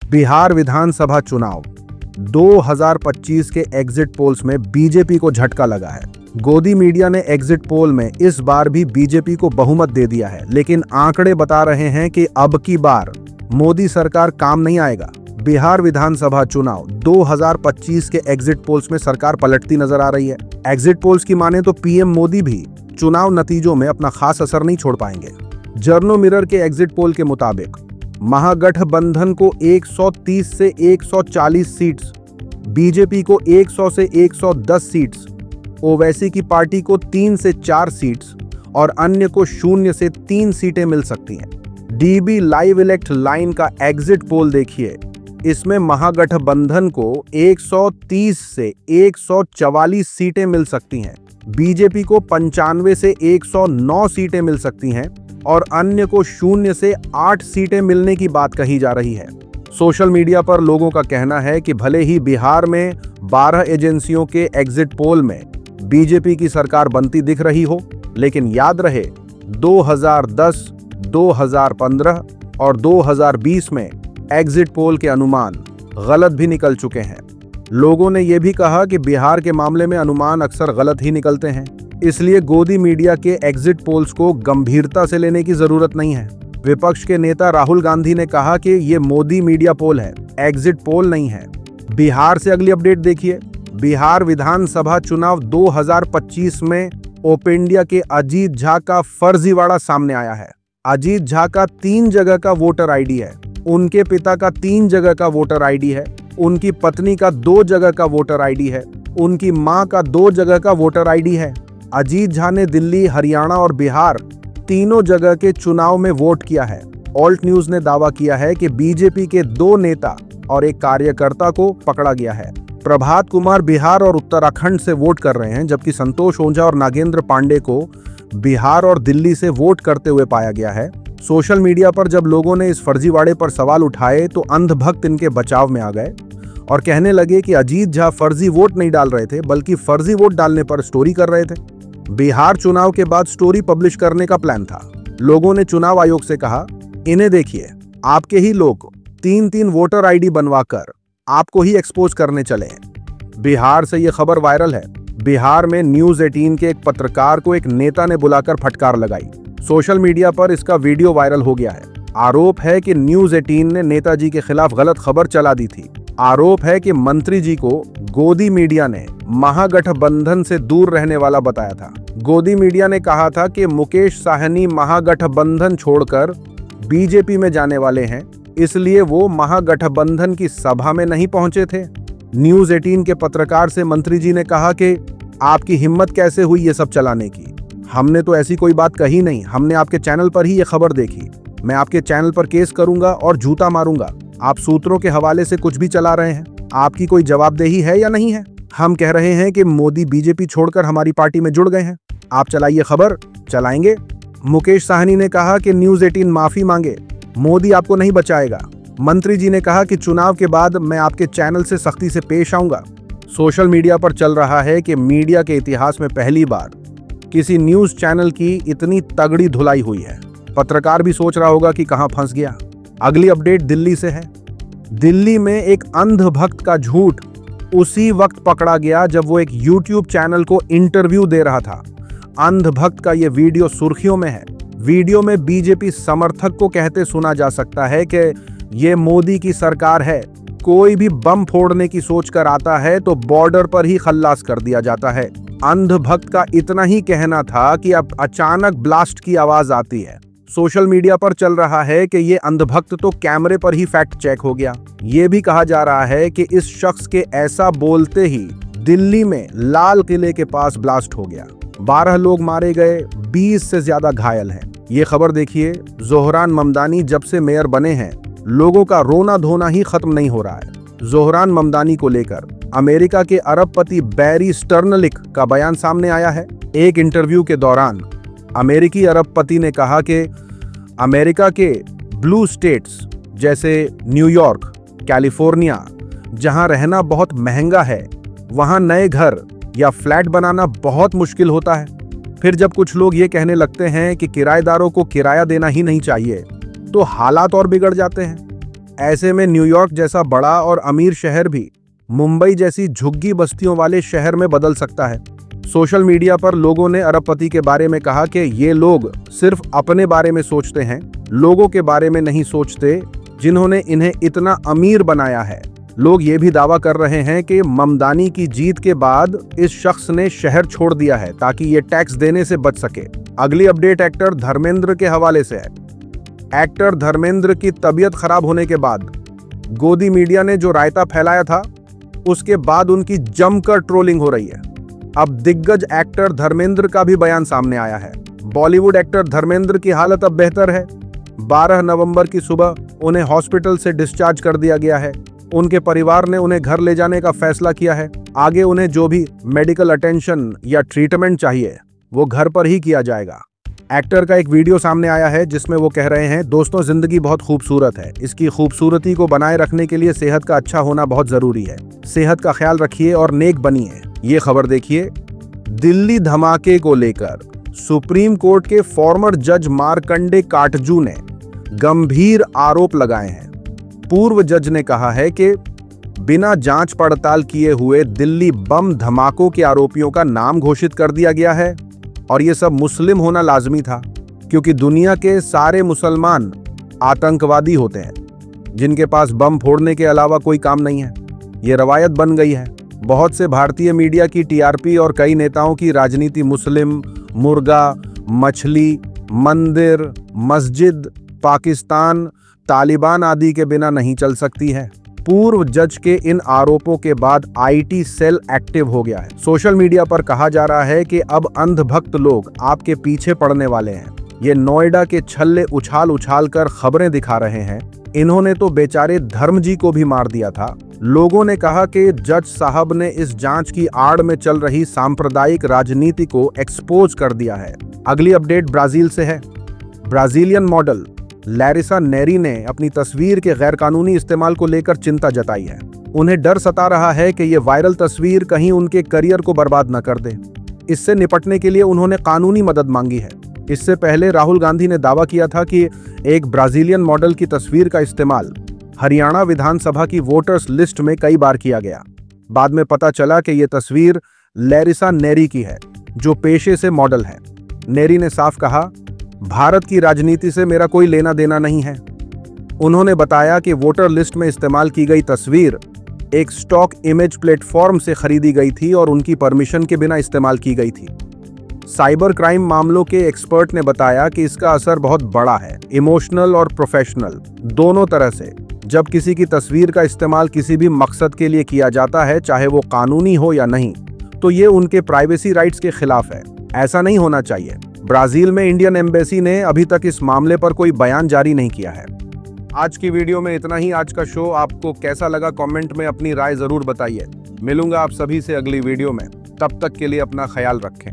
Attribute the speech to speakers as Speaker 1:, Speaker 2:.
Speaker 1: बिहार विधानसभा चुनाव 2025 के exit polls में बीजेपी को झटका लगा है। गोदी मीडिया ने एग्जिट पोल में इस बार भी बीजेपी को बहुमत दे दिया है, लेकिन आंकड़े बता रहे हैं कि अब की बार मोदी सरकार काम नहीं आएगा। बिहार विधानसभा चुनाव 2025 के एग्जिट पोल्स में सरकार पलटती नजर आ रही है। एग्जिट पोल्स की माने तो पीएम मोदी भी चुनाव नतीजों में अपना खास असर नहीं छोड़ पाएंगे। जर्नो मिरर के एग्जिट पोल के मुताबिक महागठबंधन को 130 से 140 सीट्स, बीजेपी को 100 से 110 सीट्स, ओवैसी की पार्टी को 3 से 4 सीट्स और अन्य को 0 से 3 सीटें मिल सकती हैं। डीबी लाइव इलेक्ट लाइन का एग्जिट पोल देखिए, इसमें महागठबंधन को 130 से 144 सीटें मिल सकती हैं, बीजेपी को 95 से 109 सीटें मिल सकती हैं और अन्य को 0 से 8 सीटें मिलने की बात कही जा रही है। सोशल मीडिया पर लोगों का कहना है कि भले ही बिहार में 12 एजेंसियों के एग्जिट पोल में बीजेपी की सरकार बनती दिख रही हो, लेकिन याद रहे 2010, 2015 और 2020 में एग्जिट पोल के अनुमान गलत भी निकल चुके हैं। लोगों ने यह भी कहा कि बिहार के मामले में अनुमान अक्सर गलत ही निकलते हैं, इसलिए गोदी मीडिया के एग्जिट पोल्स को गंभीरता से लेने की जरूरत नहीं है। विपक्ष के नेता राहुल गांधी ने कहा कि ये मोदी मीडिया पोल है, एग्जिट पोल नहीं है। बिहार से अगली अपडेट देखिए। बिहार विधानसभा चुनाव 2025 में ओपन इंडिया के अजीत झा का फर्जीवाड़ा सामने आया है। अजीत झा का 3 जगह का वोटर आईडी है, उनके पिता का 3 जगह का वोटर आईडी है, उनकी पत्नी का 2 जगह का वोटर आईडी है, उनकी मां का 2 जगह का वोटर आईडी है। अजीत झा ने दिल्ली, हरियाणा और बिहार तीनों जगह के चुनाव में वोट किया है। ऑल्ट न्यूज ने दावा किया है कि बीजेपी के 2 नेता और एक कार्यकर्ता को पकड़ा गया है। प्रभात कुमार बिहार और उत्तराखंड से वोट कर रहे हैं, जबकि संतोष ओझा और नागेंद्र पांडे को बिहार और दिल्ली से वोट करते हुए पाया गया है। सोशल मीडिया पर जब लोगों ने इस फर्जीवाड़े पर सवाल उठाए तो अंधभक्त इनके बचाव में आ गए और कहने लगे कि अजीत झा फर्जी वोट नहीं डाल रहे थे, बल्कि फर्जी वोट डालने पर स्टोरी कर रहे थे। बिहार चुनाव के बाद स्टोरी पब्लिश करने का प्लान था। लोगों ने चुनाव आयोग से कहा, इन्हें देखिए, आपके ही लोग 3-3 वोटर आईडी बनवाकर आपको ही एक्सपोज करने चले हैं। बिहार से यह खबर वायरल है। बिहार में न्यूज 18 के एक पत्रकार को एक नेता ने बुलाकर फटकार लगाई। सोशल मीडिया पर इसका वीडियो वायरल हो गया है। आरोप है कि न्यूज 18 ने नेताजी के खिलाफ गलत खबर चला दी थी। आरोप है कि मंत्री जी को गोदी मीडिया ने महागठबंधन से दूर रहने वाला बताया था। गोदी मीडिया ने कहा था कि मुकेश साहनी महागठबंधन छोड़कर बीजेपी में जाने वाले हैं, इसलिए वो महागठबंधन की सभा में नहीं पहुंचे थे। न्यूज 18 के पत्रकार से मंत्री जी ने कहा कि आपकी हिम्मत कैसे हुई ये सब चलाने की? हमने तो ऐसी कोई बात कही नहीं, हमने आपके चैनल पर ही ये खबर देखी। मैं आपके चैनल पर केस करूंगा और जूता मारूंगा। आप सूत्रों के हवाले से कुछ भी चला रहे हैं, आपकी कोई जवाबदेही है या नहीं है? हम कह रहे हैं कि मोदी बीजेपी छोड़कर हमारी पार्टी में जुड़ गए हैं, आप चलाइए खबर, चलाएंगे। मुकेश साहनी ने कहा कि न्यूज 18 माफी मांगे, मोदी आपको नहीं बचाएगा। मंत्री जी ने कहा कि चुनाव के बाद मैं आपके चैनल से सख्ती से पेश आऊंगा। सोशल मीडिया पर चल रहा है कि मीडिया के इतिहास में पहली बार किसी न्यूज चैनल की इतनी तगड़ी धुलाई हुई है। पत्रकार भी सोच रहा होगा कि कहां फंस गया। अगली अपडेट दिल्ली से है। दिल्ली में एक अंधभक्त का झूठ उसी वक्त पकड़ा गया जब वो एक YouTube चैनल को इंटरव्यू दे रहा था। अंधभक्त का ये वीडियो सुर्खियों में है। वीडियो में बीजेपी समर्थक को कहते सुना जा सकता है कि ये मोदी की सरकार है, कोई भी बम फोड़ने की सोच कर आता है तो बॉर्डर पर ही खल्लास कर दिया जाता है। अंधभक्त का इतना ही कहना था कि अब अचानक ब्लास्ट की आवाज आती है। सोशल मीडिया पर चल रहा है कि ये अंधभक्त तो कैमरे पर ही फैक्ट चेक हो गया। ये भी कहा जा रहा है कि इस शख्स के ऐसा बोलते ही दिल्ली में लाल किले के पास ब्लास्ट हो गया। 12 लोग मारे गए, 20 से ज्यादा घायल हैं। ये खबर देखिए। जोहरान ममदानी जब से मेयर बने हैं, लोगों का रोना धोना ही खत्म नहीं हो रहा है। जोहरान ममदानी को लेकर अमेरिका के अरबपति बैरी स्टर्नलिक का बयान सामने आया है। एक इंटरव्यू के दौरान अमेरिकी अरबपति ने कहा कि अमेरिका के ब्लू स्टेट्स जैसे न्यूयॉर्क, कैलिफोर्निया, जहां रहना बहुत महंगा है, वहां नए घर या फ्लैट बनाना बहुत मुश्किल होता है। फिर जब कुछ लोग ये कहने लगते हैं कि किराएदारों को किराया देना ही नहीं चाहिए, तो हालात और बिगड़ जाते हैं। ऐसे में न्यूयॉर्क जैसा बड़ा और अमीर शहर भी मुंबई जैसी झुग्गी बस्तियों वाले शहर में बदल सकता है। सोशल मीडिया पर लोगों ने अरबपति के बारे में कहा कि ये लोग सिर्फ अपने बारे में सोचते हैं, लोगों के बारे में नहीं सोचते जिन्होंने इन्हें इतना अमीर बनाया है। लोग ये भी दावा कर रहे हैं कि ममदानी की जीत के बाद इस शख्स ने शहर छोड़ दिया है ताकि ये टैक्स देने से बच सके। अगली अपडेट एक्टर धर्मेंद्र के हवाले से है। एक्टर धर्मेंद्र की तबीयत खराब होने के बाद गोदी मीडिया ने जो रायता फैलाया था, उसके बाद उनकी जमकर ट्रोलिंग हो रही है। अब दिग्गज एक्टर धर्मेंद्र का भी बयान सामने आया है। बॉलीवुड एक्टर धर्मेंद्र की हालत अब बेहतर है। 12 नवंबर की सुबह उन्हें हॉस्पिटल से डिस्चार्ज कर दिया गया है। उनके परिवार ने उन्हें घर ले जाने का फैसला किया है। आगे उन्हें जो भी मेडिकल अटेंशन या ट्रीटमेंट चाहिए वो घर पर ही किया जाएगा। एक्टर का एक वीडियो सामने आया है जिसमें वो कह रहे हैं, दोस्तों जिंदगी बहुत खूबसूरत है। इसकी खूबसूरती को बनाए रखने के लिए सेहत का अच्छा होना बहुत जरूरी है। सेहत का ख्याल रखिए और नेक बनिए। ये खबर देखिए। दिल्ली धमाके को लेकर सुप्रीम कोर्ट के फॉर्मर जज मार्कंडे काटजू ने गंभीर आरोप लगाए हैं। पूर्व जज ने कहा है कि बिना जांच पड़ताल किए हुए दिल्ली बम धमाकों के आरोपियों का नाम घोषित कर दिया गया है और ये सब मुस्लिम होना लाजमी था, क्योंकि दुनिया के सारे मुसलमान आतंकवादी होते हैं जिनके पास बम फोड़ने के अलावा कोई काम नहीं है। ये रवायत बन गई है। बहुत से भारतीय मीडिया की टीआरपी और कई नेताओं की राजनीति मुस्लिम, मुर्गा, मछली, मंदिर, मस्जिद, पाकिस्तान, तालिबान आदि के बिना नहीं चल सकती है। पूर्व जज के इन आरोपों के बाद आईटी सेल एक्टिव हो गया है। सोशल मीडिया पर कहा जा रहा है कि अब अंधभक्त लोग आपके पीछे पड़ने वाले हैं। ये नोएडा के छल्ले उछाल उछाल कर खबरें दिखा रहे हैं। इन्होंने तो बेचारे धर्मजी को भी मार दिया था। लोगों ने कहा कि जज साहब ने इस जांच की आड़ में चल रही सांप्रदायिक राजनीति को एक्सपोज कर दिया है। अगली अपडेट ब्राजील से है। ब्राजीलियन मॉडल लैरिसा नेरी ने अपनी तस्वीर के गैरकानूनी इस्तेमाल को लेकर चिंता जताई है। उन्हें डर सता रहा है कि ये वायरल तस्वीर कहीं उनके करियर को बर्बाद न कर दे। इससे निपटने के लिए उन्होंने कानूनी मदद मांगी है। इससे पहले राहुल गांधी ने दावा किया था कि एक ब्राजीलियन मॉडल की तस्वीर का इस्तेमाल हरियाणा विधानसभा की वोटर्स लिस्ट में कई बार किया गया। बाद में पता चला कि यह तस्वीर लैरिसा नेरी की है, जो पेशे से मॉडल है। नेरी ने साफ कहा, भारत की राजनीति से मेरा कोई लेना देना नहीं है। उन्होंने बताया कि वोटर लिस्ट में इस्तेमाल की गई तस्वीर एक स्टॉक इमेज प्लेटफॉर्म से खरीदी गई थी और उनकी परमिशन के बिना इस्तेमाल की गई थी। साइबर क्राइम मामलों के एक्सपर्ट ने बताया कि इसका असर बहुत बड़ा है, इमोशनल और प्रोफेशनल दोनों तरह से। जब किसी की तस्वीर का इस्तेमाल किसी भी मकसद के लिए किया जाता है, चाहे वो कानूनी हो या नहीं, तो ये उनके प्राइवेसी राइट्स के खिलाफ है। ऐसा नहीं होना चाहिए। ब्राजील में इंडियन एम्बेसी ने अभी तक इस मामले पर कोई बयान जारी नहीं किया है। आज की वीडियो में इतना ही। आज का शो आपको कैसा लगा कमेंट में अपनी राय जरूर बताइए। मिलूंगा आप सभी से अगली वीडियो में। तब तक के लिए अपना ख्याल रखें।